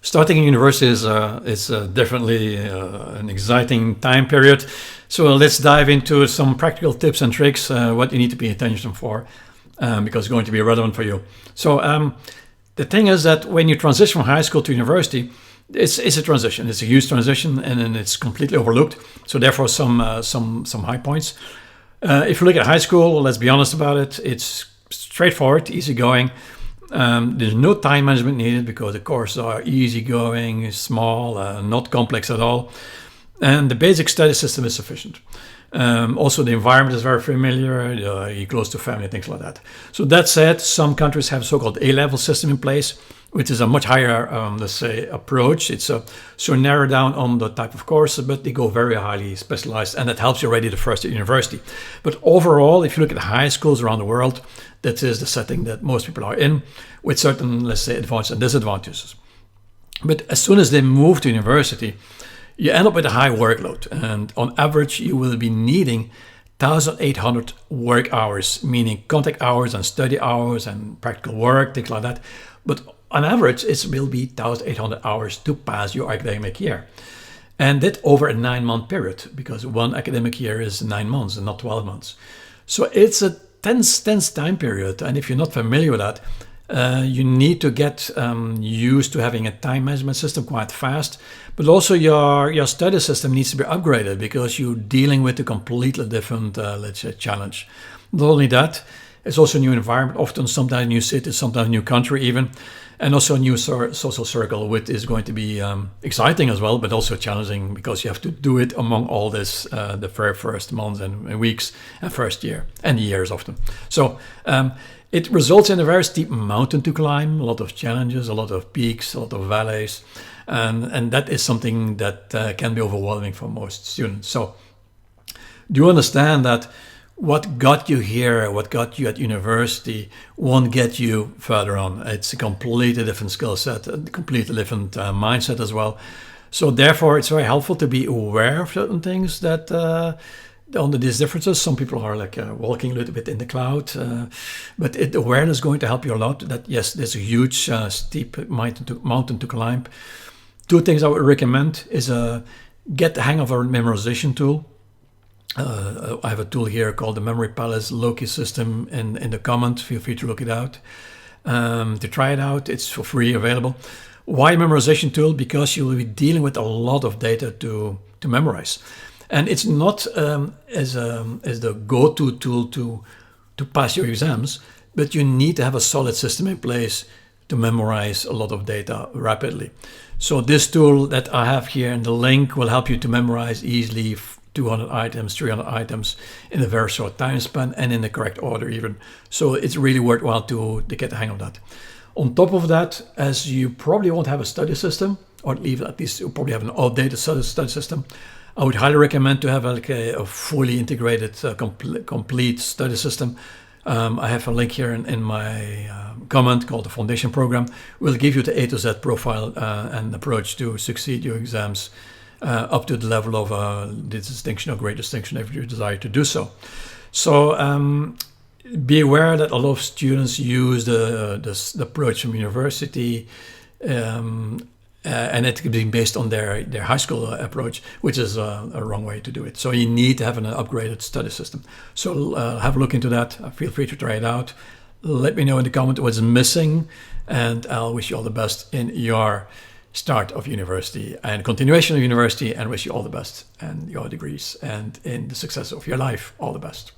Starting in university is definitely an exciting time period. So let's dive into some practical tips and tricks, what you need to pay attention for, because it's going to be relevant for you. So the thing is that when you transition from high school to university, it's a transition. It's a huge transition, and then it's completely overlooked. So therefore, some high points. If you look at high school, well, let's be honest about it. It's straightforward, easygoing. There's no time management needed because the courses are easygoing, small, not complex at all. And the basic study system is sufficient. Also, the environment is very familiar, you're close to family, things like that. So that said, some countries have a so-called A-level system in place, which is a much higher, let's say, approach. It's so narrowed down on the type of courses, but they go very highly specialized, and that helps you already the first year at university. But overall, if you look at high schools around the world, that is the setting that most people are in, with certain, let's say, advantages and disadvantages. But as soon as they move to university, you end up with a high workload, and on average, you will be needing 1,800 work hours, meaning contact hours and study hours and practical work, things like that. But on average, it will be 1,800 hours to pass your academic year. And that over a 9-month period, because one academic year is 9 months and not 12 months. So it's a tense time period. And if you're not familiar with that, you need to get used to having a time management system quite fast. But also your study system needs to be upgraded because you're dealing with a completely different, let's say, challenge. Not only that, it's also a new environment, often sometimes a new city, sometimes a new country even, and also a new social circle, which is going to be exciting as well, but also challenging because you have to do it among all this, the very first months and weeks and first year and years often. So it results in a very steep mountain to climb, a lot of challenges, a lot of peaks, a lot of valleys, and that is something that can be overwhelming for most students. So do you understand that what got you here, what got you at university, won't get you further on? It's a completely different skill set, a completely different mindset as well. So therefore, it's very helpful to be aware of certain things that under these differences. Some people are like walking a little bit in the cloud, but awareness is going to help you a lot. That yes, there's a huge steep mountain to climb. 2 things I would recommend is get the hang of a memorization tool. I have a tool here called the Memory Palace Loki system in the comments. Feel free to look it out. To try it out, it's for free available. Why a memorization tool? Because you will be dealing with a lot of data to memorize. And it's not as the go-to tool to pass your exams, but you need to have a solid system in place to memorize a lot of data rapidly. So this tool that I have here in the link will help you to memorize easily 200 items, 300 items in a very short time span and in the correct order even. So it's really worthwhile to get the hang of that. On top of that, as you probably won't have a study system, or even at least you probably have an outdated study system, I would highly recommend to have a fully integrated, complete study system. I have a link here in my comment called the Foundation Program. Will give you the A to Z profile and approach to succeed your exams up to the level of the distinction or great distinction if you desire to do so. So be aware that a lot of students use the approach from university, and it could be based on their high school approach, which is a wrong way to do it. So you need to have an upgraded study system. So have a look into that. Feel free to try it out. Let me know in the comment what's missing, and I'll wish you all the best in your start of university and continuation of university, and wish you all the best and your degrees and in the success of your life. All the best.